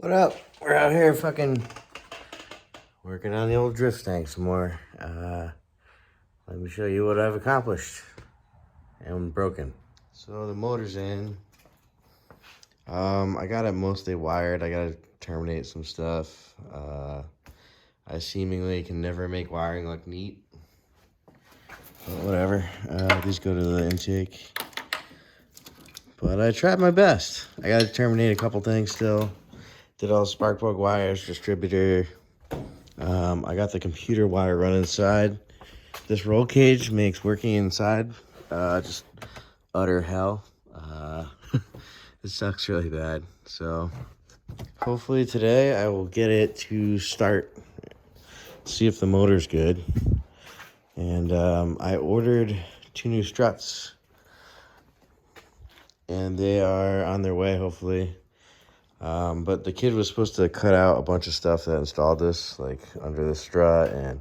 What up? We're out here fucking working on the old drift stang some more. Let me show you what I've accomplished and broken. So the motor's in. I got it mostly wired. I gotta terminate some stuff. I seemingly can never make wiring look neat. But whatever. These go to the intake. But I tried my best. I gotta terminate a couple things still. Did all the spark plug wires, distributor. I got the computer wire running inside. This roll cage makes working inside just utter hell. It sucks really bad. So hopefully today I will get it to start. See if the motor's good. And I ordered 2 new struts. And they are on their way, hopefully. But the kid was supposed to cut out a bunch of stuff that installed this, like under the strut and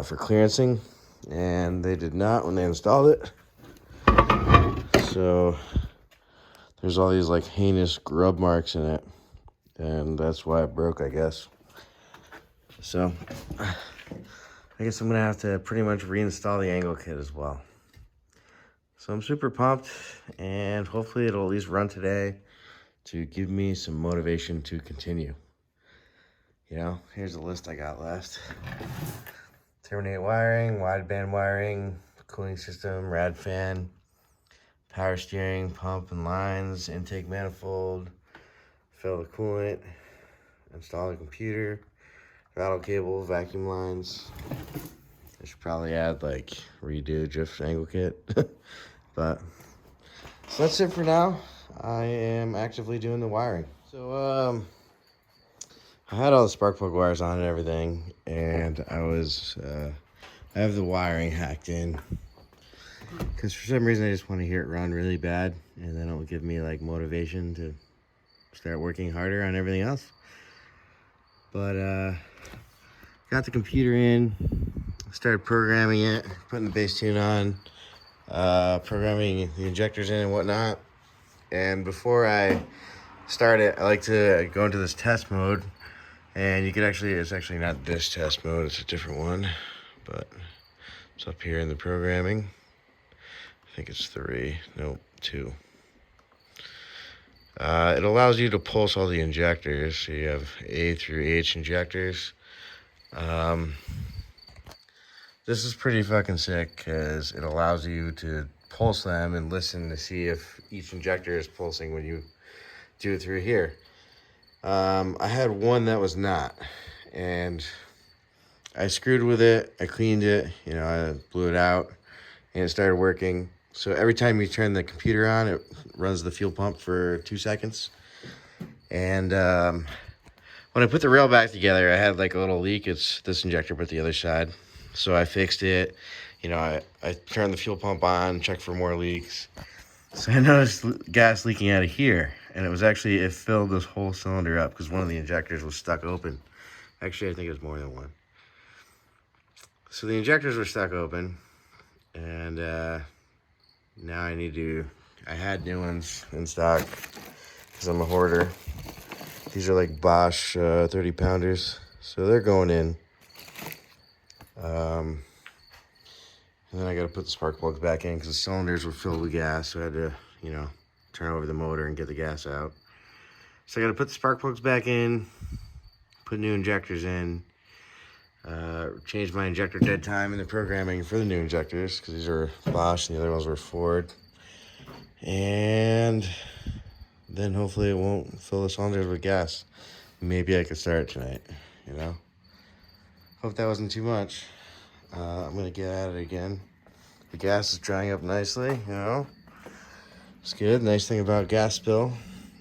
for clearancing. And they did not when they installed it. So there's all these like heinous grub marks in it. And that's why it broke, I guess. So I guess I'm going to have to pretty much reinstall the angle kit as well. So I'm super pumped, and hopefully it'll at least run today to give me some motivation to continue. You know, here's the list I got last. Terminate wiring, wideband wiring, cooling system, rad fan, power steering, pump and lines, intake manifold, fill the coolant, install the computer, rattle cable, vacuum lines. I should probably add like redo drift angle kit. But so that's it for now. I am actively doing the wiring. So I had all the spark plug wires on and everything, and I have the wiring hacked in because for some reason I just want to hear it run really bad, and then it will give me like motivation to start working harder on everything else. But got the computer in, started programming it, putting the bass tune on, programming the injectors in and whatnot. And before I start it, I like to go into this test mode. And you can it's actually not this test mode, it's a different one. But it's up here in the programming. I think it's 3, nope, 2. It allows you to pulse all the injectors. So you have A through H injectors. This is pretty fucking sick because it allows you to pulse them and listen to see if each injector is pulsing when you do it through here. I had one that was not, and I screwed with it. I cleaned it, you know, I blew it out, and it started working. So every time you turn the computer on, it runs the fuel pump for 2 seconds. And when I put the rail back together, I had like a little leak. It's this injector, but the other side. So I fixed it. You know, I turned the fuel pump on, checked for more leaks. So I noticed gas leaking out of here. And it filled this whole cylinder up because one of the injectors was stuck open. Actually, I think it was more than one. So the injectors were stuck open. And now I had new ones in stock because I'm a hoarder. These are like Bosch 30 pounders. So they're going in. And then I got to put the spark plugs back in because the cylinders were filled with gas. So I had to, you know, turn over the motor and get the gas out. So I got to put the spark plugs back in, put new injectors in, change my injector dead time in the programming for the new injectors because these are Bosch and the other ones were Ford. And then hopefully it won't fill the cylinders with gas. Maybe I could start it tonight, you know. Hope that wasn't too much. I'm gonna get at it again. The gas is drying up nicely, you know. It's good. Nice thing about gas spill,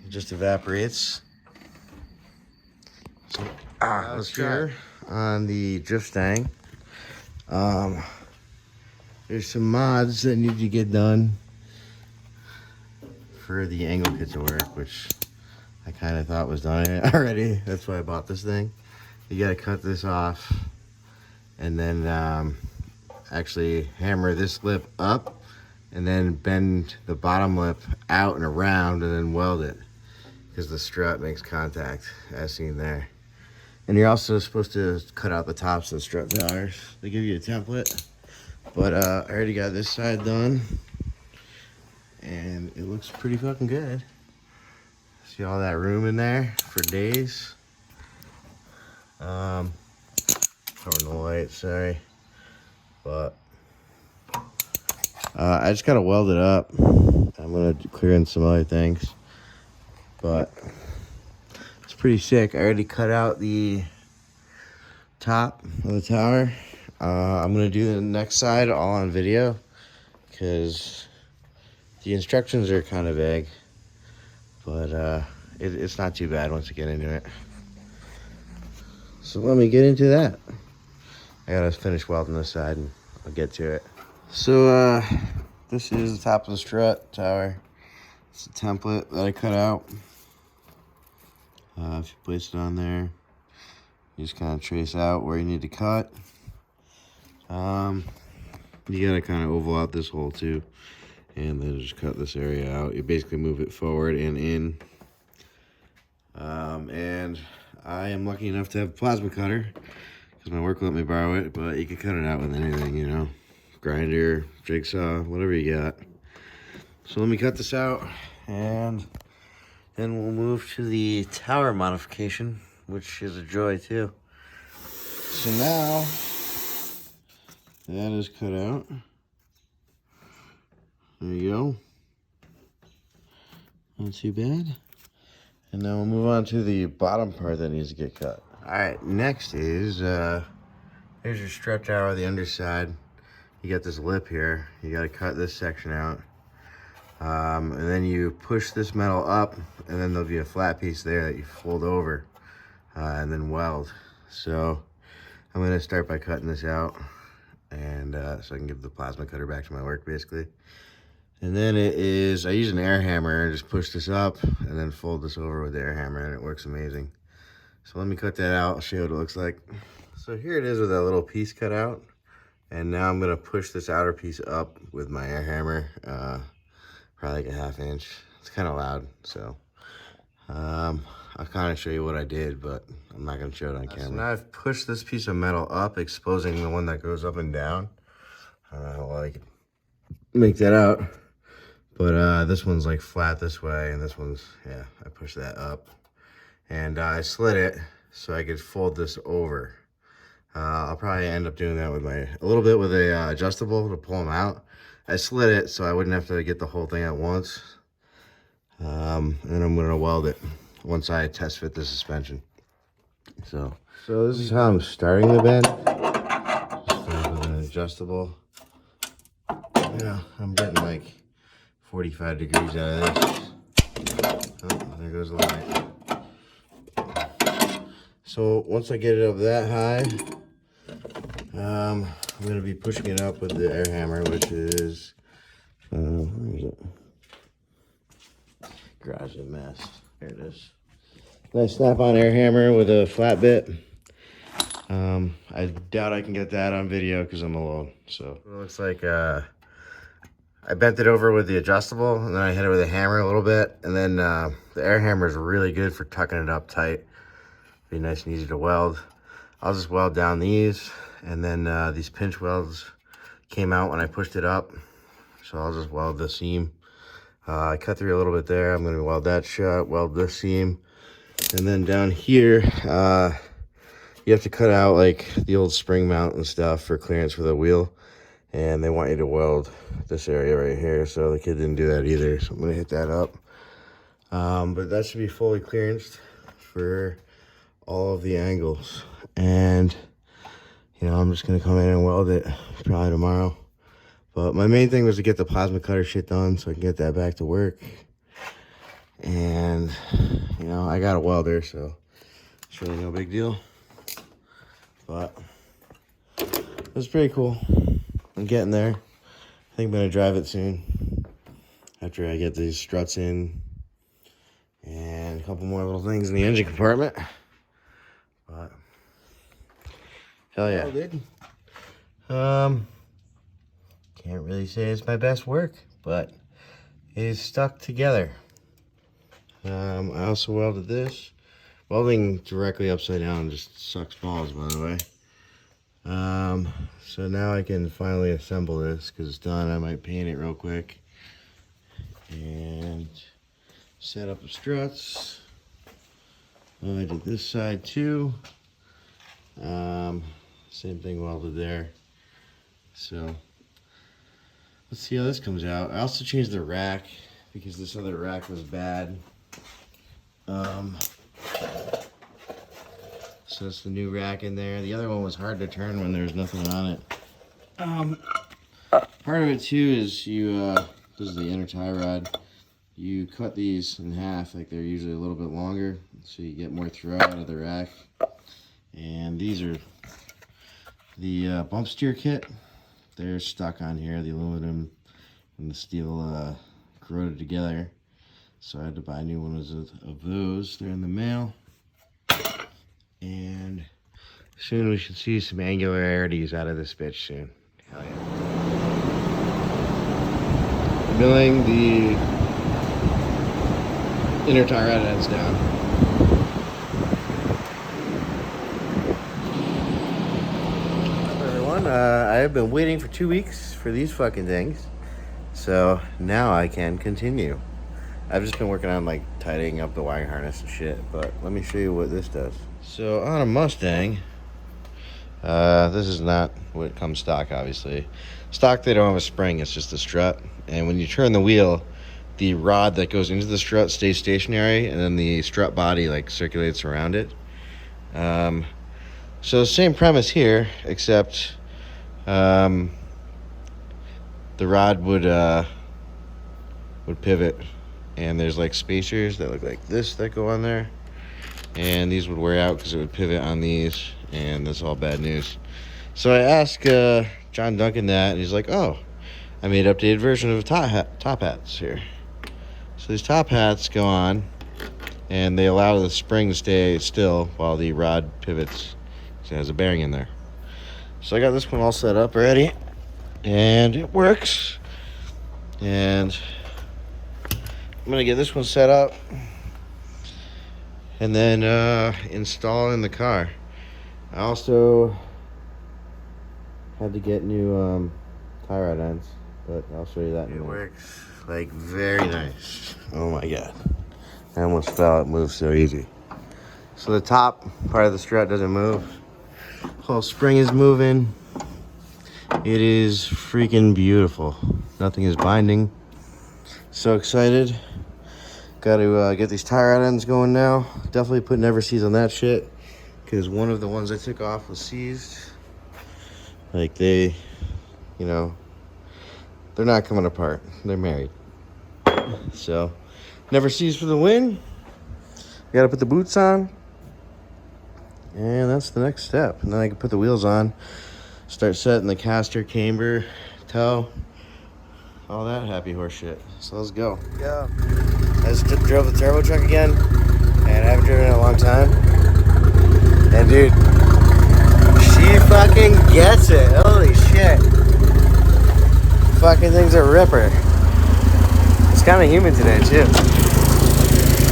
it just evaporates. So, let's here on the drift stang. There's some mods that need to get done for the angle kit to work, which I kind of thought was done already. That's why I bought this thing. You gotta cut this off and then actually hammer this lip up and then bend the bottom lip out and around and then weld it. because the strut makes contact, as seen there. And you're also supposed to cut out the tops of the strut towers. They give you a template, but I already got this side done, and it looks pretty fucking good. See all that room in there for days. Covering the light, sorry, but I just gotta weld it up. I'm gonna clear in some other things, but it's pretty sick. I already cut out the top of the tower. I'm gonna do the next side all on video because the instructions are kind of vague, but it's not too bad once you get into it. So let me get into that. I gotta finish welding this side and I'll get to it. So this is the top of the strut tower. It's a template that I cut out. If you place it on there, you just kind of trace out where you need to cut. You gotta kind of oval out this hole too, and then just cut this area out. You basically move it forward and in. And I am lucky enough to have a plasma cutter because my work let me borrow it, but you can cut it out with anything, you know, grinder, jigsaw, whatever you got. So let me cut this out, and then we'll move to the tower modification, which is a joy too. So now that is cut out. There you go. Not too bad. And now we'll move on to the bottom part that needs to get cut. All right, next is, here's your strut tower, the underside. You got this lip here. You gotta cut this section out. And then you push this metal up, and then there'll be a flat piece there that you fold over, and then weld. So I'm gonna start by cutting this out, and so I can give the plasma cutter back to my work, basically. And then I use an air hammer and just push this up, and then fold this over with the air hammer, and it works amazing. So let me cut that out, I'll show you what it looks like. So here it is with that little piece cut out. And now I'm gonna push this outer piece up with my air hammer, probably like a 1/2 inch. It's kind of loud, so I'll kind of show you what I did, but I'm not gonna show it on camera. So now I've pushed this piece of metal up, exposing the one that goes up and down. I don't know how well I can make that out, but this one's like flat this way, and this one's, yeah, I pushed that up. And I slid it so I could fold this over. I'll probably end up doing that with a little bit with a adjustable to pull them out. I slid it so I wouldn't have to get the whole thing at once. And then I'm gonna weld it once I test fit the suspension. So this is how I'm starting the bend. Just start with an adjustable. Yeah, I'm getting like 45 degrees out of this. Oh, there goes the light. So once I get it up that high, I'm going to be pushing it up with the air hammer, which is, where is it? Garage is a mess. There it is. Nice snap-on air hammer with a flat bit. I doubt I can get that on video because I'm alone. So it looks like I bent it over with the adjustable, and then I hit it with a hammer a little bit, and then the air hammer is really good for tucking it up tight. Be nice and easy to weld. I'll just weld down these, and then these pinch welds came out when I pushed it up, so I'll just weld the seam. I cut through a little bit there. I'm going to weld that shut, weld this seam, and then down here you have to cut out like the old spring mount and stuff for clearance for the wheel, and they want you to weld this area right here, so the kid didn't do that either, so I'm going to hit that up. But that should be fully clearanced for all of the angles, and you know, I'm just gonna come in and weld it probably tomorrow. But my main thing was to get the plasma cutter shit done so I can get that back to work. And you know, I got a welder, so it's really no big deal. But it was pretty cool. I'm getting there. I think I'm gonna drive it soon after I get these struts in and a couple more little things in the engine compartment. But hell yeah, dude. Can't really say it's my best work, but it is stuck together. I also welded this. Welding directly upside down just sucks balls, by the way. So now I can finally assemble this because it's done. I might paint it real quick and set up the struts. I did this side too. Same thing welded there. So let's see how this comes out. I also changed the rack because this other rack was bad. So it's the new rack in there. The other one was hard to turn when there was nothing on it. Part of it too is you, this is the inner tie rod. You cut these in half, like they're usually a little bit longer, so you get more throw out of the rack. And these are the bump steer kit. They're stuck on here, the aluminum and the steel corroded together. So I had to buy new ones of those. They're in the mail. And soon we should see some angularities out of this bitch soon. Hell yeah. Milling the inner tie rod ends down. Hello everyone, I've been waiting for 2 weeks for these fucking things. So now I can continue. I've just been working on like tightening up the wiring harness and shit, but let me show you what this does. So on a Mustang, this is not what comes stock, obviously. Stock, they don't have a spring, it's just a strut. And when you turn the wheel, the rod that goes into the strut stays stationary, and then the strut body like circulates around it. So same premise here, except the rod would pivot, and there's like spacers that look like this that go on there, and these would wear out because it would pivot on these, and that's all bad news. So I asked John Duncan that, and he's like, oh, I made an updated version of top hats here. So these top hats go on, and they allow the spring to stay still while the rod pivots. So it has a bearing in there. So I got this one all set up already, and it works. And I'm gonna get this one set up and then install in the car. I also had to get new tie rod ends, but I'll show you that. It works like very nice. Oh my god, I almost fell. It moves so easy. So the top part of the strut doesn't move. Whole spring is moving. It is freaking beautiful. Nothing is binding. So excited. Got to get these tie rod ends going now. Definitely put never seize on that shit, because one of the ones I took off was seized. Like they, you know, they're not coming apart. They're married. So never seize for the win. Got to put the boots on, and that's the next step. And then I can put the wheels on, start setting the caster, camber, toe, all that happy horse shit. So let's go. Yeah. I just drove the turbo truck again, and I haven't driven it in a long time. And dude, she fucking gets it. Holy shit. Fucking thing's a ripper. It's kind of humid today too.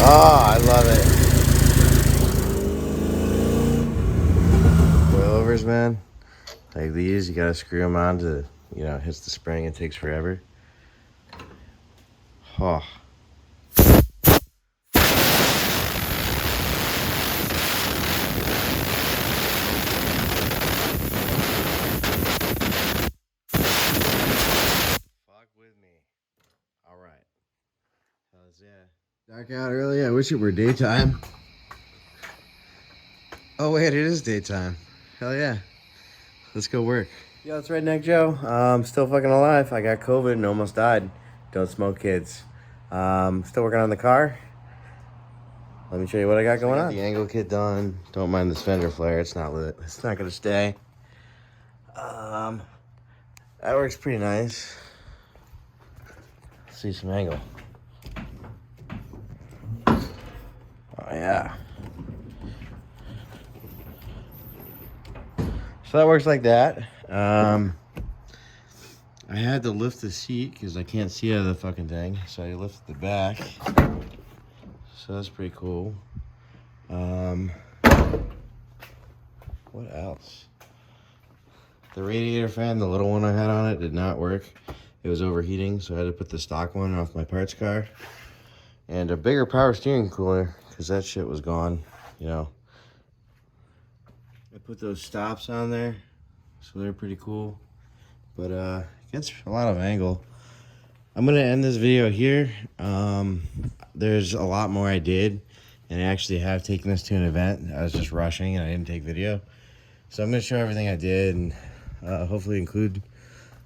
Oh, I love it. Coilovers, man. Like these, you gotta screw them on to, you know, it hits the spring. It takes forever. Oh. Yeah. Dark out early. I wish it were daytime. Oh wait, it is daytime. Hell yeah. Let's go work. Yo, it's Redneck Joe. I'm still fucking alive. I got COVID and almost died. Don't smoke, kids. Still working on the car. Let me show you what I got going on. The angle kit done. Don't mind this fender flare. It's not lit. It's not gonna stay. That works pretty nice. Let's see some angle. Oh yeah. So that works like that. I had to lift the seat because I can't see out of the fucking thing. So I lifted the back. So that's pretty cool. What else? The radiator fan, the little one I had on it, did not work. It was overheating, so I had to put the stock one off my parts car. And a bigger power steering cooler, because that shit was gone, you know. I put those stops on there, so they're pretty cool. But it gets a lot of angle. I'm gonna end this video here. There's a lot more I did, and I actually have taken this to an event. I was just rushing and I didn't take video. So I'm gonna show everything I did and hopefully include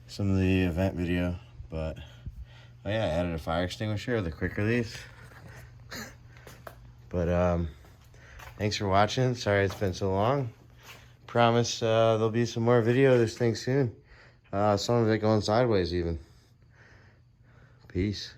some of the event video. But oh yeah, I added a fire extinguisher, the quick release. But thanks for watching. Sorry it's been so long. Promise there'll be some more video of this thing soon. Some of it going sideways even. Peace.